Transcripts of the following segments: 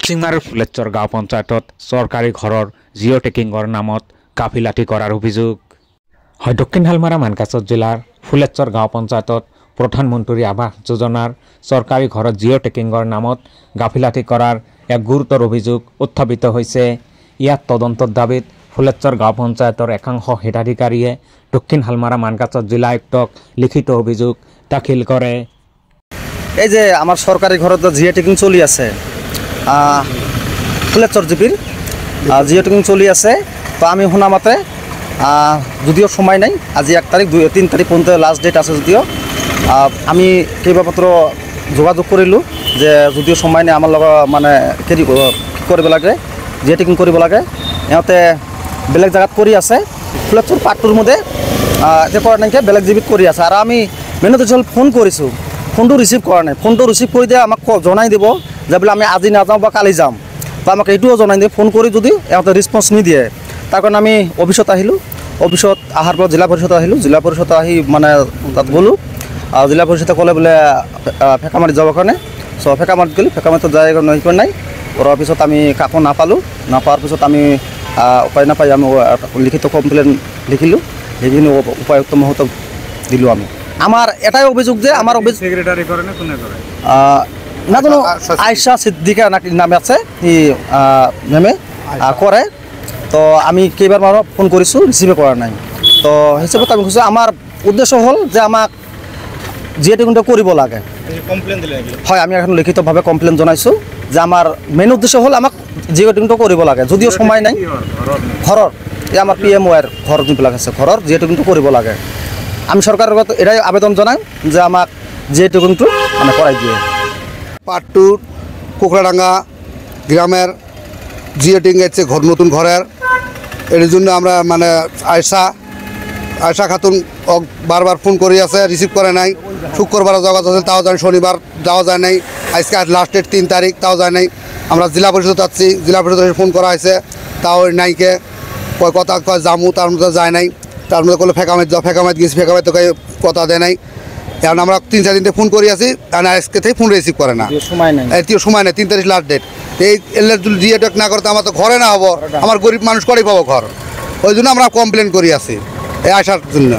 চিংমাৰৰ ফুলেশ্বৰ গাঁও পঞ্চায়তত চৰকাৰী ঘৰৰ জিঅ' টেকিঙৰ নামত গাফিলাতি কৰাৰ অভিযোগ হয়। দক্ষিণ হালমাৰা মানকাছৰ জিলাৰ ফুলেশ্বৰ গাঁও পঞ্চায়তত প্ৰধানমন্ত্ৰী আৱাস যোজনাৰ চৰকাৰী ঘৰত জিঅ' টেকিঙৰ নামত গাফিলাতি কৰাৰ এক গুৰুতৰ অভিযোগ উত্থাপিত হৈছে। ইয়াত তদন্তৰ দাবীত ফুলেশ্বৰ গাঁও পঞ্চায়তৰ একাংশ হিতাধিকাৰীয়ে দক্ষিণ হালমাৰা মানকাছৰ জিলা আয়ুক্তক লিখিত অভিযোগ দাখিল কৰে। এই যে আমাৰ সৰকাৰি ঘৰত জিঅ' টেকিং চলি আছে, ফুলেশ্বৰ জিপির জিঅ' টেকিং চলি আছে। তো আমি শুনা মতে যদিও সময় নাই, আজি 1 তারিখ 3 তারিখ পর্যন্ত লাস্ট ডেট আছে। যদিও আমি কেইবাপত্র যোগাযোগ কৰিলোঁ যে যদিও সময় নাই আমাৰ মানে কি কৰিব লাগে, জিঅ' টেকিং কৰিব লাগে। ইহঁতে বেলেগ জায়গাত কৰি আছে, ফুলেশ্বৰ পাৰ্টটোৰ মধ্যে এতিয়া কৰা নাইকিয়া বেলেগ জিবিত কৰি আছে। আৰু আমি মেনুত ফোন কৰিছোঁ, ফোনটো রিসিভ করা নাই। ফোনটো রিসিভ করে দিয়ে আমাক জনাই দিব যে বলে আমি আজি নাযাওঁ বা কালি যাম, তো আমাক এইটোও জনাই দিয়ে। ফোন কৰি যদি ইহঁতে ৰেসপন্স নিদিয়ে, তাৰ কাৰণে আমি অফিসত আহিলোঁ। অফিসত অহাৰ পৰা জিলা পৰিষদ আহিলোঁ। জিলা পৰিষদ আহি মানে তাত গ'লোঁ। জিলা পৰিষদে ক'লে বোলে ফেকামাৰিত যাবৰ কাৰণে। চ' ফেকামাৰিত গ'লোঁ। ফেকামাৰিত যাই নহিব নাই ওৰ অফিসত আমি কাকো নাপালোঁ। নাপাৱাৰ পিছত আমি উপায় নাপাই আমি লিখিত কমপ্লেইন লিখিলোঁ। লিখিনি উপায়ুক্ত মহোদয়ক দিলোঁ। আমি আমার এটাই অভিযোগ যে আমার সেক্রেটারি করে না কোনে করে না কোনো আয়েশা সিদ্দিকা নামে আছে, ই নেমে করে। তো আমি কেইবার মানুহ ফোন কৰিছোঁ, ৰিসিভে কৰা নাই। তো হিচাপত আমি কৈছোঁ আমাৰ উদ্দেশ্য হ'ল যে আমাক জিঅ' টেকিংটো কৰিব লাগে। কমপ্লেইন দিলে হয়, আমি এখন লিখিতভাৱে কমপ্লেইন জনাইছোঁ যে আমাৰ মেইন উদ্দেশ্য হ'ল আমাক জিঅ' টেকিংটো কৰিব লাগে। যদিও সময় নাই, ঘৰৰ এই আমাৰ PMOৰ ঘৰ যিবিলাক আছে ঘৰৰ জিঅ' টেকিংটো কৰিব লাগে। আমি সরকারের এটাই আবেদন জানাই যে আমাক জিঅ' টেকিংটো মানে করাই দিয়ে। পাট্টুর কোকড়াডাঙ্গা গ্রামের জিঅ' টেকিং আছে ঘর, নতুন ঘরের। এর জন্য আমরা মানে আয়সা খাতুন বারবার ফোন করে আছে, রিসিভ করে নাই। শুক্রবার যাওয়া আছে, তাও যায়। শনিবার যাওয়া যায় নাই। আজকে লাস্ট ডেট 3 তারিখ, তাও যায় নাই। আমরা জেলা পরিষদ যাচ্ছি, জেলা পরিষদে ফোন করা হয়েছে, তাও নাইকে কয় কথা কয় জামু, তার মধ্যে যায় নাই। তার মধ্যে করলে ফেকামাইত যাও, ফেকামাইত গেছি, ফেকামাইত তোকে কথা দেয় নাই। এখন আমরা 3-4 দিন ফোন করি আছি, আজকে থেকে ফোন রিসিভ করে না। সময় নাই, সময় নেই। 3 তারিখ লাস্ট ডেট। এই যদি জিঅ' টেক না করতে আমার তো ঘরে না হবো, আমার গরিব মানুষ করেই পাবো ঘর। ওই জন্য আমরা কমপ্লেন করি আছি এই আসার জন্য।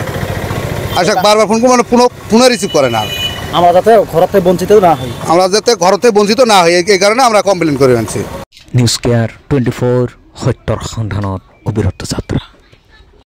আশা বারবার ফোন করে মানে ফোনে রিসিভ করে না। আমরা যাতে ঘরতে বঞ্চিত না হই, আমরা যাতে ঘরতে বঞ্চিত না হই, এই কারণে আমরা কমপ্লেন করে আনছি। নিউজ কেয়ার 24 সত্যৰ সন্ধানত অবিৰত যাত্ৰা।